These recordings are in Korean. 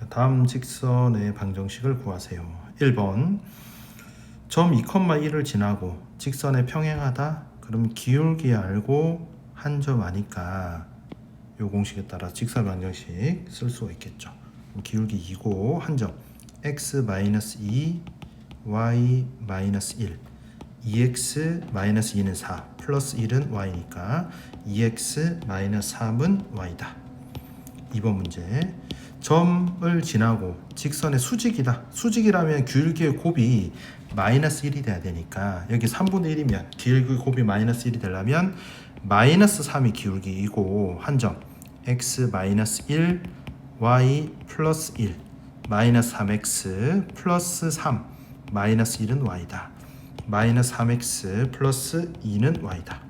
다음 직선의 방정식을 구하세요. 1번 점 2,1을 지나고 직선에 평행하다. 그럼 기울기 알고 한 점 아니까 요 공식에 따라 직선 방정식 쓸 수가 있겠죠. 기울기 2고 한 점 x-2 y-1 2x-2는 4 플러스 1은 y니까 2x-3은 y다. 2번 문제 점을 지나고 직선의 수직이다. 수직이라면 기울기의 곱이 마이너스 1이 돼야 되니까 여기 3분의 1이면 기울기 곱이 마이너스 1이 되려면 마이너스 3이 기울기이고 한 점 x-1 y 플러스 1 마이너스 3x 플러스 3 마이너스 1은 y다. 마이너스 3x 플러스 2는 y다.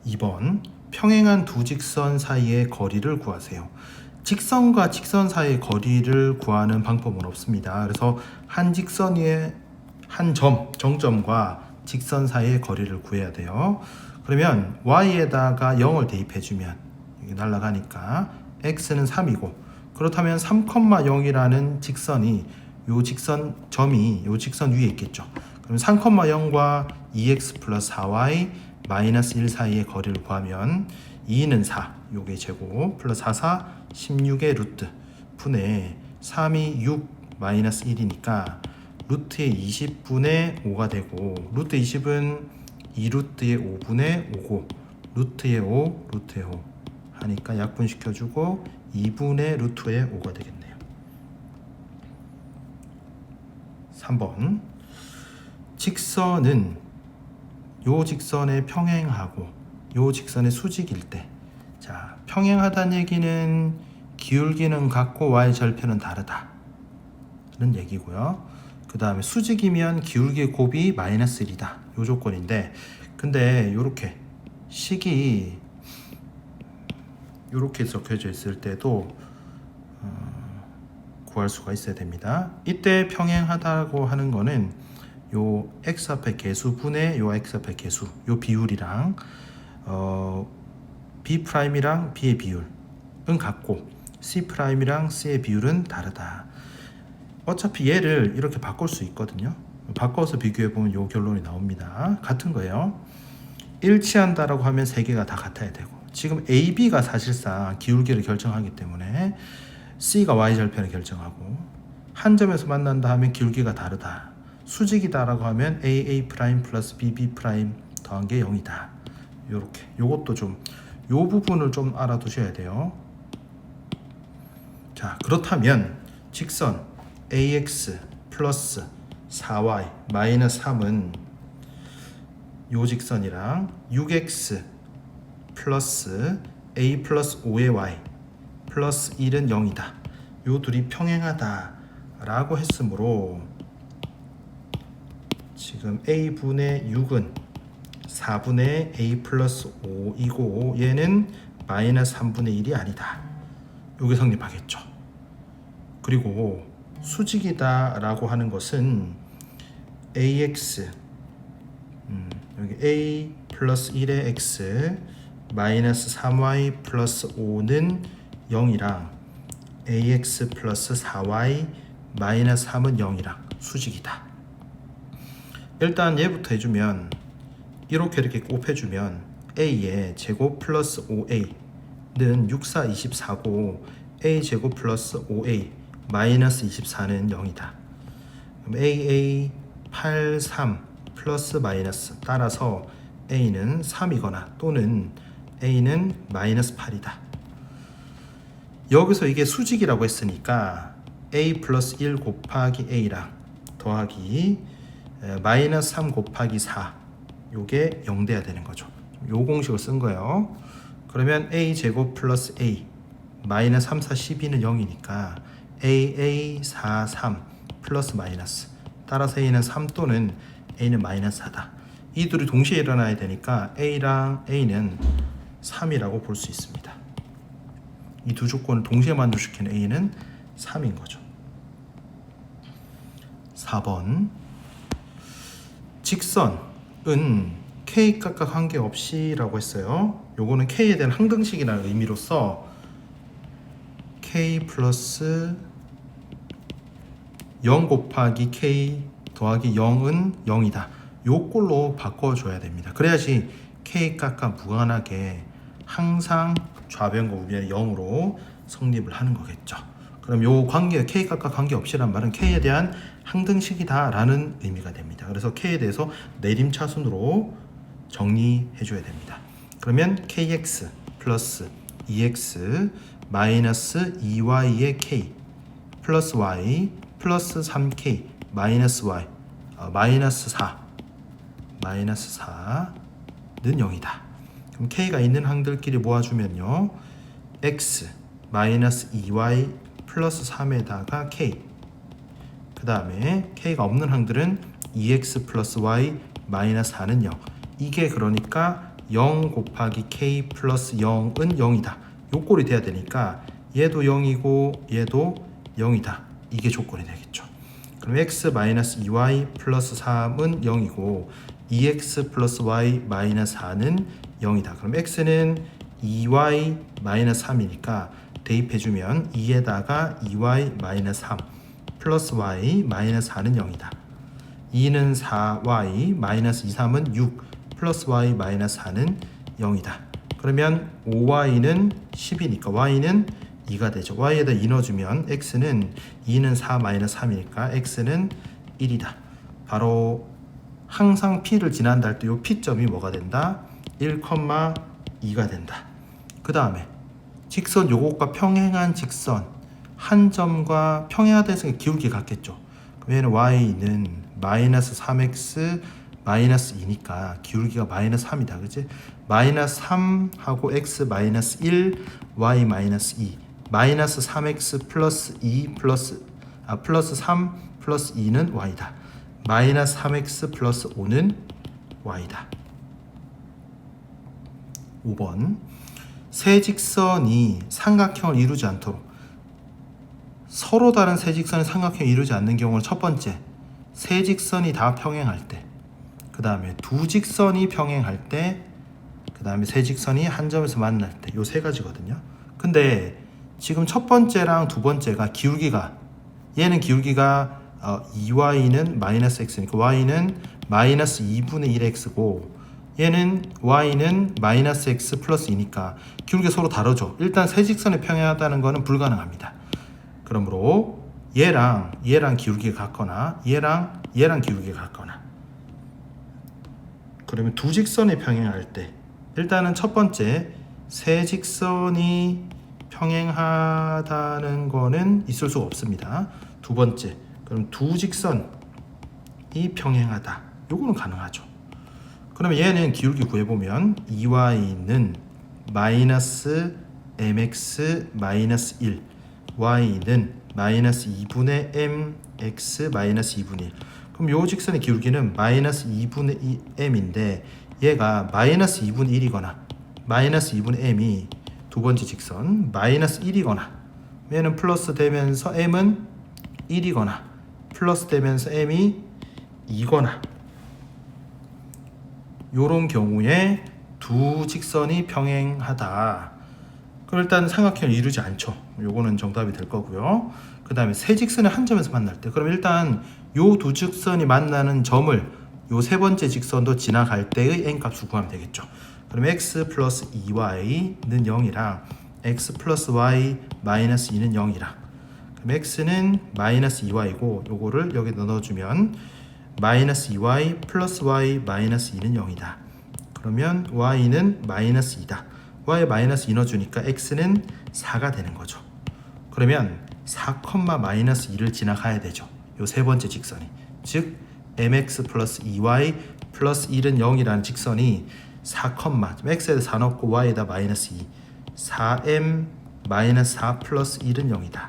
2번 평행한 두 직선 사이의 거리를 구하세요. 직선과 직선 사이의 거리를 구하는 방법은 없습니다. 그래서 한 직선 위에 한 점, 정점과 직선 사이의 거리를 구해야 돼요. 그러면 y에다가 0을 대입해주면 여기 날아가니까 x는 3이고 그렇다면 3,0이라는 직선이 요 직선 점이 요 직선 위에 있겠죠. 그럼 3,0과 2x 플러스 4y 마이너스 1 사이의 거리를 구하면 2는 4, 요게 제곱 플러스 4, 4, 16의 루트 분의 3이 6 마이너스 1이니까 루트의 20분의 5가 되고 루트 20은 2루트의 5분의 5고 루트의 5, 루트의 5 하니까 약분시켜주고 2분의 루트의 5가 되겠네요. 3번 직선은 요 직선에 평행하고 요 직선의 수직일 때, 자 평행하다는 얘기는 기울기는 같고 y 절편은 다르다는 얘기고요. 그 다음에 수직이면 기울기의 곱이 마이너스 1이다. 요 조건인데, 근데 요렇게 식이 요렇게 적혀져 있을 때도 구할 수가 있어야 됩니다. 이때 평행하다고 하는 거는 요 x 앞에 개수분의 요 x 앞에 개수 요 비율이랑 b 프라임이랑 b의 비율은 같고 c 프라임이랑 c의 비율은 다르다. 어차피 얘를 이렇게 바꿀 수 있거든요. 바꿔서 비교해 보면 요 결론이 나옵니다. 같은 거예요. 일치한다라고 하면 세 개가 다 같아야 되고, 지금 a, b가 사실상 기울기를 결정하기 때문에 c가 y 절편을 결정하고, 한 점에서 만난다 하면 기울기가 다르다. 수직이다라고 하면 a 프라임 플러스 b 프라임 더한 게 0이다. 요렇게 요것도 좀 요 부분을 좀 알아두셔야 돼요. 자, 그렇다면 직선 ax 플러스 4y 마이너스 3은 요 직선이랑 6x 플러스 a 플러스 5의 y 플러스 1은 0이다. 요 둘이 평행하다 라고 했으므로 지금 a분의 6은 4분의 a 플러스 5이고 얘는 마이너스 3분의 1이 아니다. 요게 성립하겠죠. 그리고 수직이다 라고 하는 것은 ax 여기 a 플러스 1의 x 마이너스 3y 플러스 5는 0이랑 ax 플러스 4y 마이너스 3은 0이랑 수직이다. 일단 얘부터 해주면 이렇게 곱해주면 a의 제곱 플러스 5a는 6, 4, 24고 a 제곱 플러스 5a 마이너스 24는 0이다. 그럼 a 8, 3 플러스 마이너스 따라서 a는 3이거나 또는 a는 마이너스 8이다. 여기서 이게 수직이라고 했으니까 a 플러스 1 곱하기 a랑 더하기 마이너스 3 곱하기 4 요게 0 돼야 되는 거죠. 요 공식을 쓴 거예요. 그러면 a 제곱 플러스 a 마이너스 3, 4, 12는 0이니까 a 4, 3 플러스 마이너스 따라서 a는 3 또는 a는 마이너스 4다. 이 둘이 동시에 일어나야 되니까 a랑 a는 3이라고 볼 수 있습니다. 이 두 조건을 동시에 만족시키는 a는 3인 거죠. 4번 직선은 k 각각 관계없이 라고 했어요. 요거는 k에 대한 항등식이라는 의미로서 k 플러스 0 곱하기 k 더하기 0은 0이다. 요 꼴로 바꿔줘야 됩니다. 그래야지 k 값과 무관하게 항상 좌변과 우변이 0으로 성립을 하는 거겠죠. 그럼 요 관계 k 값과 관계없이란 말은 k에 대한 항등식이다 라는 의미가 됩니다. 그래서 k에 대해서 내림차순으로 정리해 줘야 됩니다. 그러면 kx 플러스 2x 마이너스 2y의 k 플러스 y 플러스 3k 마이너스 y 마이너스 4는 0이다. 그럼 k가 있는 항들끼리 모아주면요 x 마이너스 2y 플러스 3에다가 k 그 다음에 k가 없는 항들은 2x 플러스 y 마이너스 4는 0. 이게 그러니까 0 곱하기 k 플러스 0은 0이다. 요 꼴이 돼야 되니까 얘도 0이고 얘도 0이다. 이게 조건이 되겠죠. 그럼 x 마이너스 2y 플러스 3은 0이고 2x 플러스 y 마이너스 4는 0이다. 그럼 x는 2y 마이너스 3이니까 대입해주면 2에다가 2y 마이너스 3 플러스 y 마이너스 4는 0이다. 2는 4y 마이너스 2, 3은 6 플러스 y 마이너스 4는 0이다. 그러면 5y는 10이니까 y는 2가 되죠. y에다 2 넣어주면 x는 2는 4 마이너스 3이니까 x는 1이다. 바로 항상 p를 지난다 할 때 이 p점이 뭐가 된다? 1,2가 된다. 그 다음에 직선 요것과 평행한 직선 한 점과 평행하다해서 기울기 같겠죠. 그럼 얘는 y는 마이너스 3x 마이너스 2니까 기울기가 마이너스 3이다. 그치? 마이너스 3하고 x 마이너스 1 y 마이너스 2 마이너스 3x 플러스 2 플러스 3 플러스 2는 y다. 마이너스 3x 플러스 5는 y다. 5번 세 직선이 삼각형을 이루지 않도록 서로 다른 세 직선이 삼각형을 이루지 않는 경우는 첫 번째 세 직선이 다 평행할 때, 그 다음에 두 직선이 평행할 때, 그 다음에 세 직선이 한 점에서 만날 때, 요 세 가지거든요. 근데 지금 첫 번째랑 두 번째가 기울기가 얘는 기울기가 2y는 마이너스 x니까 y는 마이너스 2분의 1x고 얘는 y는 마이너스 x 플러스 2니까 기울기가 서로 다르죠. 일단 세 직선이 평행하다는 것은 불가능합니다. 그러므로 얘랑 기울기가 같거나 얘랑 기울기가 같거나, 그러면 두 직선이 평행할 때 일단은 첫 번째 세 직선이 평행하다는 거는 있을 수가 없습니다. 두 번째 그럼 두 직선이 평행하다, 요거는 가능하죠. 그러면 얘는 기울기 구해보면 2y는 마이너스 mx 마이너스 1 y는 마이너스 2분의 mx 마이너스 2분의 1. 그럼 요 직선의 기울기는 마이너스 2분의 m인데 얘가 마이너스 2분의 1이거나 마이너스 2분의 m이 두 번째 직선 마이너스 1이거나 얘는 플러스 되면서 m은 1이거나 플러스 되면서 m이 2거나 요런 경우에 두 직선이 평행하다. 그럼 일단 삼각형을 이루지 않죠. 요거는 정답이 될 거고요. 그 다음에 세 직선이 한 점에서 만날 때, 그럼 일단 요 두 직선이 만나는 점을 요 세 번째 직선도 지나갈 때의 n값을 구하면 되겠죠. 그럼 x 플러스 2y는 0이랑 x 플러스 y 마이너스 2는 0이랑, 그럼 x는 마이너스 2y고 요거를 여기다 넣어주면 마이너스 2y 플러스 y 마이너스 2는 0이다. 그러면 y는 마이너스 2다. y 마이너스 2 넣어주니까 x는 4가 되는 거죠. 그러면 4, 마이너스 2를 지나가야 되죠. 요 세 번째 직선이. 즉 mx 플러스 2y 플러스 1은 0이라는 직선이 4, x에다 4 넣고 y에다 마이너스 2 4m 마이너스 4 플러스 1은 0이다.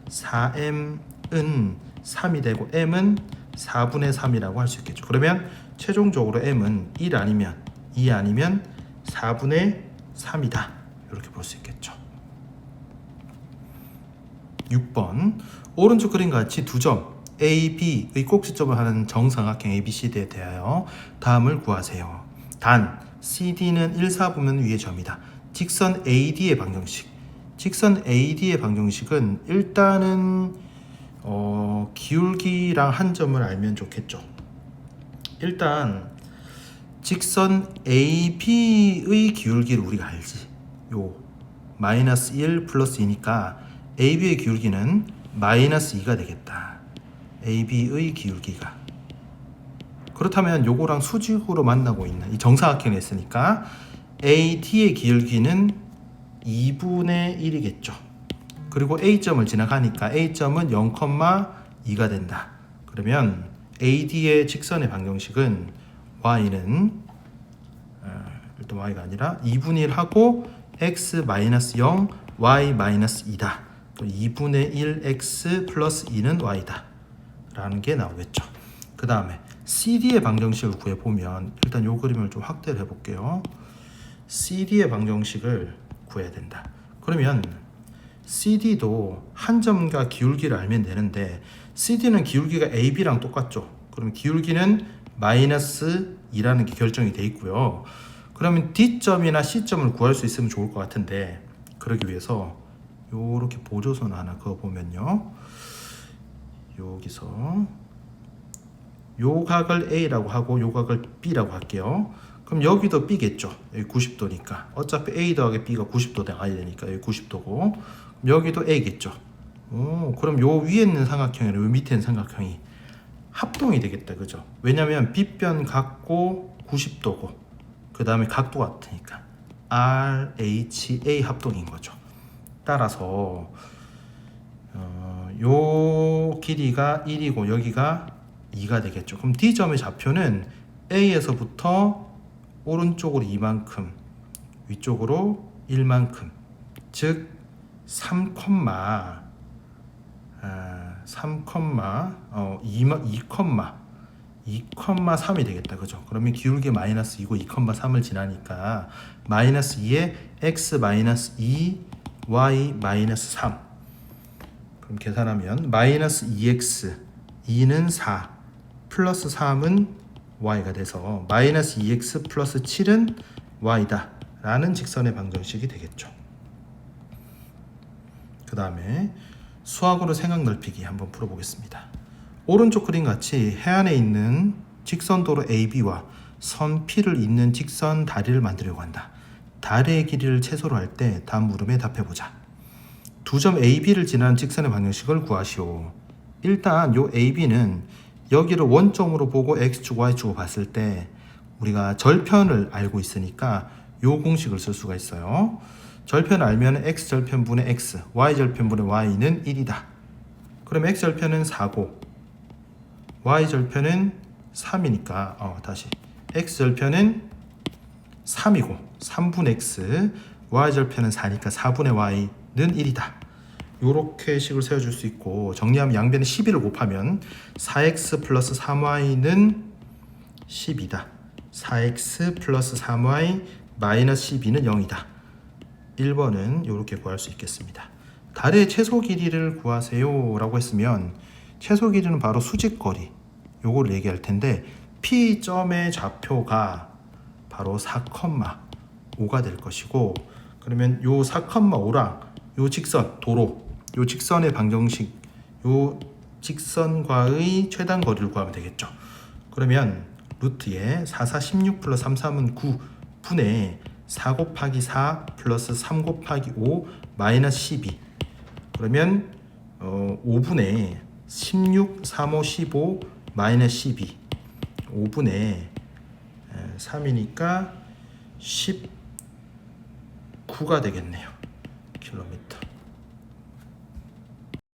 4m은 3이 되고 m은 4분의 3이라고 할 수 있겠죠. 그러면 최종적으로 m은 1 아니면 2 아니면 4분의 3이다. 이렇게 볼 수 있겠죠. 6번 오른쪽 그림과 같이 두 점 A, B의 꼭지점을 하는 정삼각형 ABCD에 대하여 다음을 구하세요. 단 CD는 1, 4분면 위의 점이다. 직선 AD의 방정식 직선 AD의 방정식은 일단은 기울기랑 한 점을 알면 좋겠죠. 일단 직선 AB의 기울기를 우리가 알지. 요 마이너스 1 플러스 2니까 AB의 기울기는 마이너스 2가 되겠다. AB의 기울기가. 그렇다면 요거랑 수직으로 만나고 있는 이 정사각형이 있으니까 AD의 기울기는 2분의 1이겠죠. 그리고 A점을 지나가니까 A점은 0,2가 된다. 그러면 AD의 직선의 방정식은 Y는 일단 Y가 아니라 2분의 1 하고 X-0, Y-2다. 또 2분의 1 X 플러스 2는 Y다. 라는 게 나오겠죠. 그 다음에 CD의 방정식을 구해보면 일단 요 그림을 좀 확대를 해볼게요. CD의 방정식을 구해야 된다. 그러면 CD도 한 점과 기울기를 알면 되는데 CD는 기울기가 AB랑 똑같죠. 그럼 기울기는 마이너스 2라는 게 결정이 돼 있고요. 그러면 D점이나 C점을 구할 수 있으면 좋을 것 같은데 그러기 위해서 요렇게 보조선 하나 그어보면요. 여기서 요 각을 A라고 하고 요 각을 B라고 할게요. 그럼 여기도 B겠죠. 여기 90도니까. 어차피 A 더하기 B가 90도 나가야 되니까 여기 90도고 여기도 A겠죠. 그럼 요 위에 있는 삼각형이랑 요 밑에 있는 삼각형이 합동이 되겠다. 그죠? 왜냐면 B변 같고 90도고 그 다음에 각도 같으니까 RHA 합동인 거죠. 따라서 요 길이가 1이고 여기가 2가 되겠죠. 그럼 D점의 좌표는 A에서부터 오른쪽으로 2만큼 위쪽으로 1만큼 즉 2,3이 되겠다. 그죠? 그러면 기울기 마이너스 2고 2,3을 지나니까 마이너스 2에 x 마이너스 2 y 마이너스 3 그럼 계산하면 마이너스 2x 2는 4 플러스 3은 y가 돼서 마이너스 2x 플러스 7은 y다 라는 직선의 방정식이 되겠죠. 그 다음에 수학으로 생각 넓히기 한번 풀어보겠습니다. 오른쪽 그림 같이 해안에 있는 직선도로 AB와 선 P를 잇는 직선 다리를 만들려고 한다. 다리의 길이를 최소로 할 때 다음 물음에 답해보자. 두 점 AB를 지나는 직선의 방정식을 구하시오. 일단 요 AB는 여기를 원점으로 보고 X축, Y축을 봤을 때 우리가 절편을 알고 있으니까 요 공식을 쓸 수가 있어요. 절편을 알면 X절편분의 X, Y절편분의 Y는 1이다. 그럼 X절편은 4고 Y절편은 3이니까 다시 X절편은 3이고 3분의 X, Y절편은 4니까 4분의 Y는 1이다. 요렇게 식을 세워줄 수 있고 정리하면 양변에 12를 곱하면 4x 플러스 3y는 10이다. 4x 플러스 3y 마이너스 12는 0이다. 1번은 이렇게 구할 수 있겠습니다. 달의 최소 길이를 구하세요 라고 했으면 최소 길이는 바로 수직거리 요거를 얘기할 텐데 P점의 좌표가 바로 4,5가 될 것이고 그러면 요 4,5랑 요 직선 도로 요 직선의 방정식 요 직선과의 최단 거리를 구하면 되겠죠. 그러면 루트에 4, 4, 16 플러스 3, 3은 9 분의 4 곱하기 4 플러스 3 곱하기 5 마이너스 12 그러면 5분의 16, 3, 5, 15 마이너스 12 5분의 3이니까 19가 되겠네요. 킬로미터